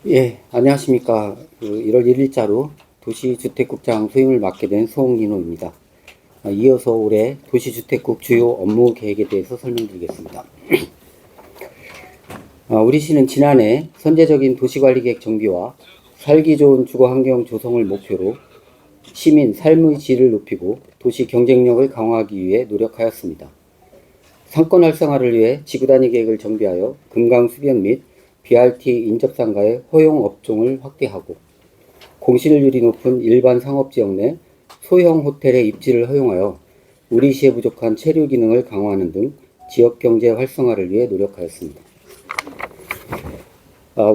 예, 안녕하십니까. 1월 1일자로 도시주택국장 소임을 맡게 된 송인호입니다. 이어서 올해 도시주택국 주요 업무 계획에 대해서 설명드리겠습니다. 우리 시는 지난해 선제적인 도시관리계획 정비와 살기 좋은 주거환경 조성을 목표로 시민 삶의 질을 높이고 도시 경쟁력을 강화하기 위해 노력하였습니다. 상권 활성화를 위해 지구단위 계획을 정비하여 금강수변 및 BRT 인접상가의 허용 업종을 확대하고 공실률이 높은 일반 상업지역 내 소형 호텔의 입지를 허용하여 우리 시에 부족한 체류 기능을 강화하는 등 지역경제 활성화를 위해 노력하였습니다.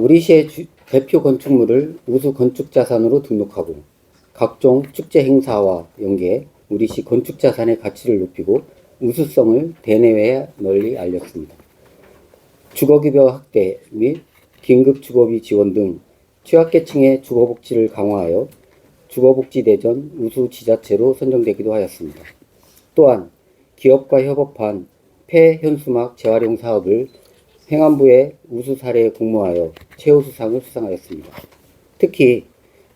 우리 시의 대표 건축물을 우수 건축자산으로 등록하고 각종 축제 행사와 연계해 우리 시 건축자산의 가치를 높이고 우수성을 대내외에 널리 알렸습니다. 주거급여 확대 및 긴급주거비 지원 등 취약계층의 주거복지를 강화하여 주거복지대전 우수지자체로 선정되기도 하였습니다. 또한 기업과 협업한 폐현수막 재활용 사업을 행안부의 우수사례에 공모하여 최우수상을 수상하였습니다. 특히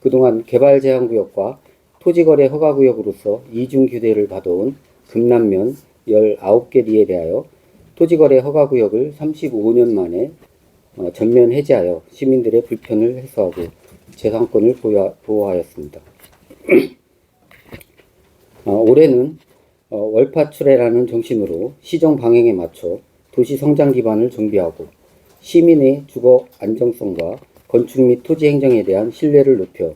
그동안 개발제한구역과 토지거래 허가구역으로서 이중규제를 받아온 금남면 19개 리에 대하여 토지거래 허가구역을 35년 만에 전면 해제하여 시민들의 불편을 해소하고 재산권을 보호하였습니다. 올해는 월파출해라는 정신으로 시정 방향에 맞춰 도시 성장 기반을 정비하고 시민의 주거 안정성과 건축 및 토지 행정에 대한 신뢰를 높여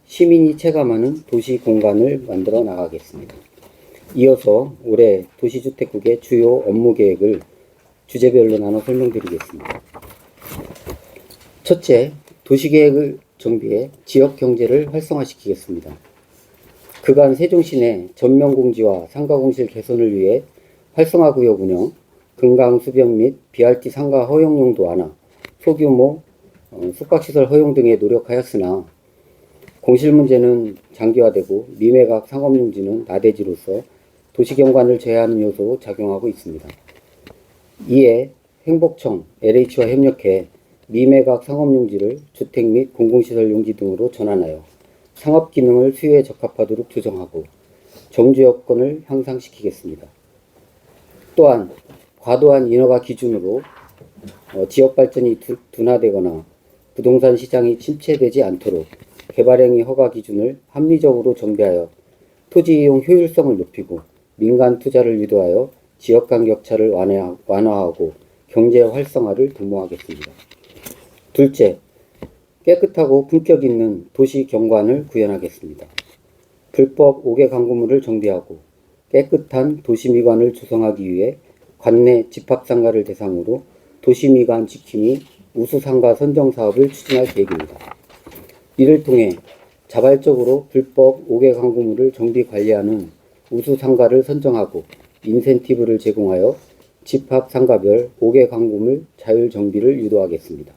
시민이 체감하는 도시 공간을 만들어 나가겠습니다. 이어서 올해 도시주택국의 주요 업무 계획을 주제별로 나눠 설명드리겠습니다. 첫째, 도시계획을 정비해 지역경제를 활성화시키겠습니다. 그간 세종시 내 전면공지와 상가공실 개선을 위해 활성화구역 운영, 금강수변 및 BRT 상가 허용용도 완화, 소규모 숙박시설 허용 등에 노력하였으나 공실 문제는 장기화되고 미매각 상업용지는 나대지로서 도시경관을 제외하는 요소로 작용하고 있습니다. 이에 행복청, LH와 협력해 미매각 상업용지를 주택 및 공공시설 용지 등으로 전환하여 상업기능을 수요에 적합하도록 조정하고 정주여건을 향상시키겠습니다. 또한 과도한 인허가 기준으로 지역발전이 둔화되거나 부동산 시장이 침체되지 않도록 개발행위 허가 기준을 합리적으로 정비하여 토지 이용 효율성을 높이고 민간 투자를 유도하여 지역 간 격차를 완화하고 경제 활성화를 도모하겠습니다. 둘째, 깨끗하고 품격 있는 도시 경관을 구현하겠습니다. 불법 5개 강구물을 정비하고 깨끗한 도시미관을 조성하기 위해 관내 집합상가를 대상으로 도시미관 지킴이 우수상가 선정 사업을 추진할 계획입니다. 이를 통해 자발적으로 불법 5개 강구물을 정비 관리하는 우수상가를 선정하고 인센티브를 제공하여 집합상가별 5개 강구물 자율 정비를 유도하겠습니다.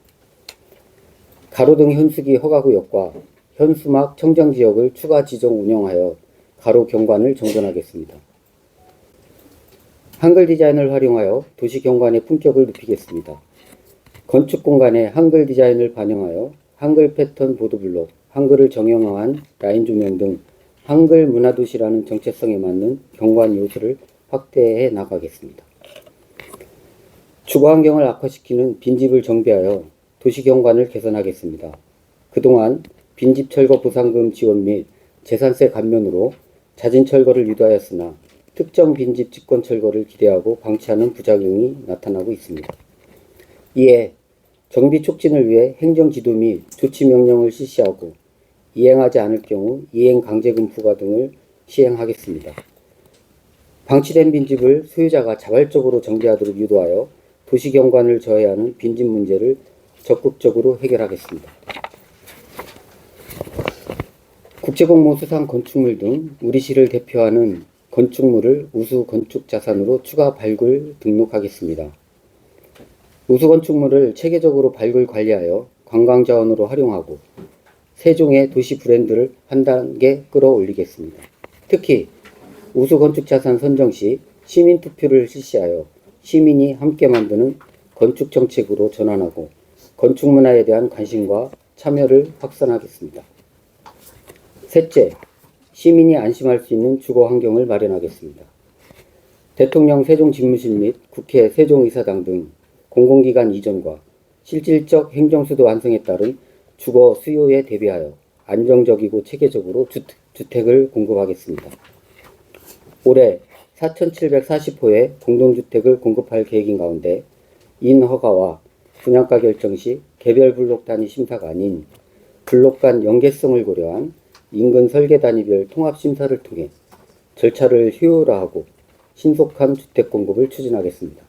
가로등 현수기 허가구역과 현수막 청정지역을 추가 지정 운영하여 가로 경관을 정돈하겠습니다. 한글 디자인을 활용하여 도시 경관의 품격을 높이겠습니다. 건축 공간에 한글 디자인을 반영하여 한글 패턴 보도블록, 한글을 정형화한 라인 조명 등 한글 문화도시라는 정체성에 맞는 경관 요소를 확대해 나가겠습니다. 주거환경을 악화시키는 빈집을 정비하여 도시경관을 개선하겠습니다. 그동안 빈집 철거 보상금 지원 및 재산세 감면으로 자진 철거를 유도하였으나 특정 빈집 집권 철거를 기대하고 방치하는 부작용이 나타나고 있습니다. 이에 정비 촉진을 위해 행정지도 및 조치명령을 실시하고 이행하지 않을 경우 이행 강제금 부과 등을 시행하겠습니다. 방치된 빈집을 소유자가 자발적으로 정비하도록 유도하여 도시경관을 저해하는 빈집 문제를 적극적으로 해결하겠습니다. 국제공모 수상 건축물 등 우리 시를 대표하는 건축물을 우수 건축자산으로 추가 발굴 등록하겠습니다. 우수 건축물을 체계적으로 발굴 관리하여 관광자원으로 활용하고 세종의 도시 브랜드를 한 단계 끌어올리겠습니다. 특히 우수 건축자산 선정 시 시민투표를 실시하여 시민이 함께 만드는 건축정책으로 전환하고 건축문화에 대한 관심과 참여를 확산하겠습니다. 셋째, 시민이 안심할 수 있는 주거 환경을 마련하겠습니다. 대통령 세종집무실 및 국회 세종의사당 등 공공기관 이전과 실질적 행정수도 완성에 따른 주거 수요에 대비하여 안정적이고 체계적으로 주택을 공급하겠습니다. 올해 4,740호의 공동주택을 공급할 계획인 가운데 인허가와 분양가 결정 시 개별 블록 단위 심사가 아닌 블록 간 연계성을 고려한 인근 설계 단위별 통합 심사를 통해 절차를 효율화하고 신속한 주택 공급을 추진하겠습니다.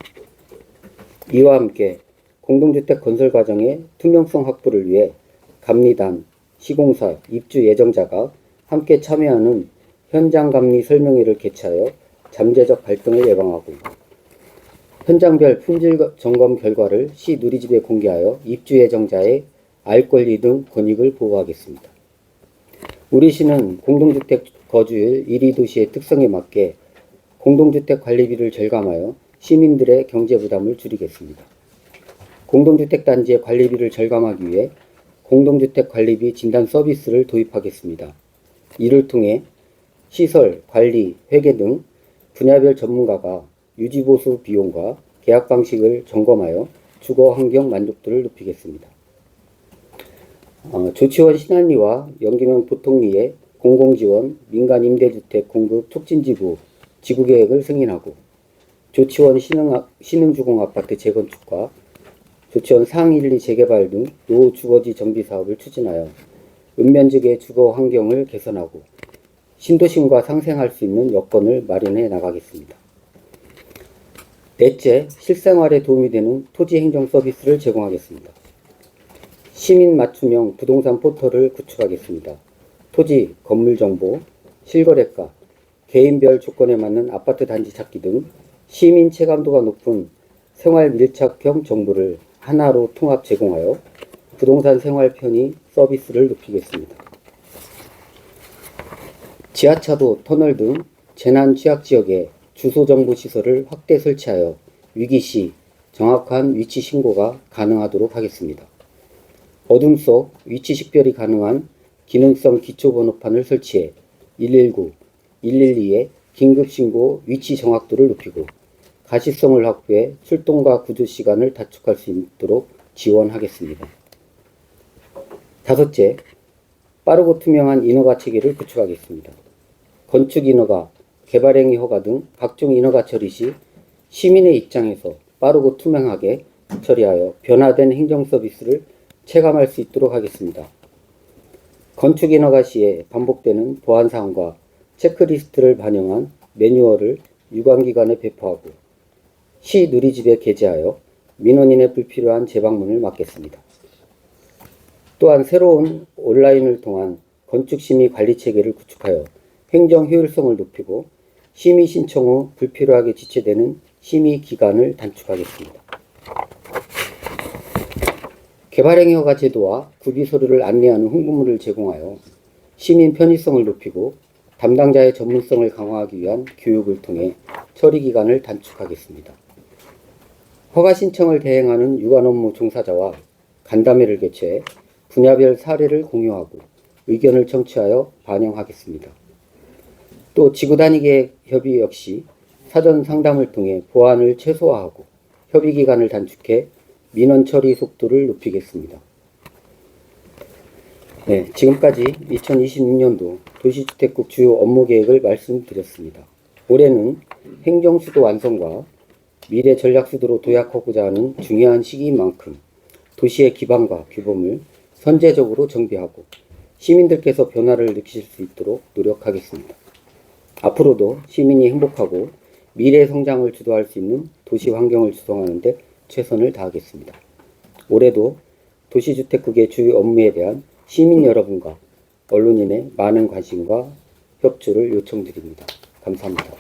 이와 함께 공동주택 건설 과정의 투명성 확보를 위해 감리단, 시공사, 입주 예정자가 함께 참여하는 현장 감리 설명회를 개최하여 잠재적 갈등을 예방하고 현장별 품질 점검 결과를 시 누리집에 공개하여 입주 예정자의 알 권리 등 권익을 보호하겠습니다. 우리 시는 공동주택 거주율 1위 도시의 특성에 맞게 공동주택 관리비를 절감하여 시민들의 경제 부담을 줄이겠습니다. 공동주택 단지의 관리비를 절감하기 위해 공동주택 관리비 진단 서비스를 도입하겠습니다. 이를 통해 시설, 관리, 회계 등 분야별 전문가가 유지보수 비용과 계약 방식을 점검하여 주거 환경 만족도를 높이겠습니다. 조치원 신안리와 연기명 보통리의 공공지원 민간 임대주택 공급 촉진지구 지구계획을 승인하고 조치원 신흥주공아파트 재건축과 조치원 상일리 재개발 등 노주거지 정비 사업을 추진하여 읍면지구의 주거 환경을 개선하고 신도심과 상생할 수 있는 여건을 마련해 나가겠습니다. 넷째, 실생활에 도움이 되는 토지 행정 서비스를 제공하겠습니다. 시민 맞춤형 부동산 포털을 구축하겠습니다. 토지, 건물 정보, 실거래가, 개인별 조건에 맞는 아파트 단지 찾기 등 시민 체감도가 높은 생활 밀착형 정보를 하나로 통합 제공하여 부동산 생활 편의 서비스를 높이겠습니다. 지하차도, 터널 등 재난 취약 지역에 주소 정보 시설을 확대 설치하여 위기 시 정확한 위치 신고가 가능하도록 하겠습니다. 어둠 속 위치 식별이 가능한 기능성 기초번호판을 설치해 119, 112의 긴급신고 위치 정확도를 높이고 가시성을 확보해 출동과 구조 시간을 단축할 수 있도록 지원하겠습니다. 다섯째, 빠르고 투명한 인허가 체계를 구축하겠습니다. 건축 인허가, 개발행위 허가 등 각종 인허가 처리 시 시민의 입장에서 빠르고 투명하게 처리하여 변화된 행정 서비스를 체감할 수 있도록 하겠습니다. 건축 인허가 시에 반복되는 보안 사항과 체크리스트를 반영한 매뉴얼을 유관기관에 배포하고 시 누리집에 게재하여 민원인의 불필요한 재방문을 막겠습니다. 또한 새로운 온라인을 통한 건축심의 관리 체계를 구축하여 행정 효율성을 높이고 심의 신청 후 불필요하게 지체되는 심의 기간을 단축하겠습니다. 개발행위 허가 제도와 구비 서류를 안내하는 홍보물을 제공하여 시민 편의성을 높이고 담당자의 전문성을 강화하기 위한 교육을 통해 처리 기간을 단축하겠습니다. 허가 신청을 대행하는 유관 업무 종사자와 간담회를 개최해 분야별 사례를 공유하고 의견을 청취하여 반영하겠습니다. 또 지구단위 협의 역시 사전 상담을 통해 보안을 최소화하고 협의 기간을 단축해 민원 처리 속도를 높이겠습니다. 네, 지금까지 2026년도 도시주택국 주요 업무 계획을 말씀드렸습니다. 올해는 행정수도 완성과 미래 전략수도로 도약하고자 하는 중요한 시기인 만큼 도시의 기반과 규범을 선제적으로 정비하고 시민들께서 변화를 느끼실 수 있도록 노력하겠습니다. 앞으로도 시민이 행복하고 미래 성장을 주도할 수 있는 도시 환경을 조성하는 데 최선을 다하겠습니다. 올해도 도시주택국의 주요 업무에 대한 시민 여러분과 언론인의 많은 관심과 협조를 요청드립니다. 감사합니다.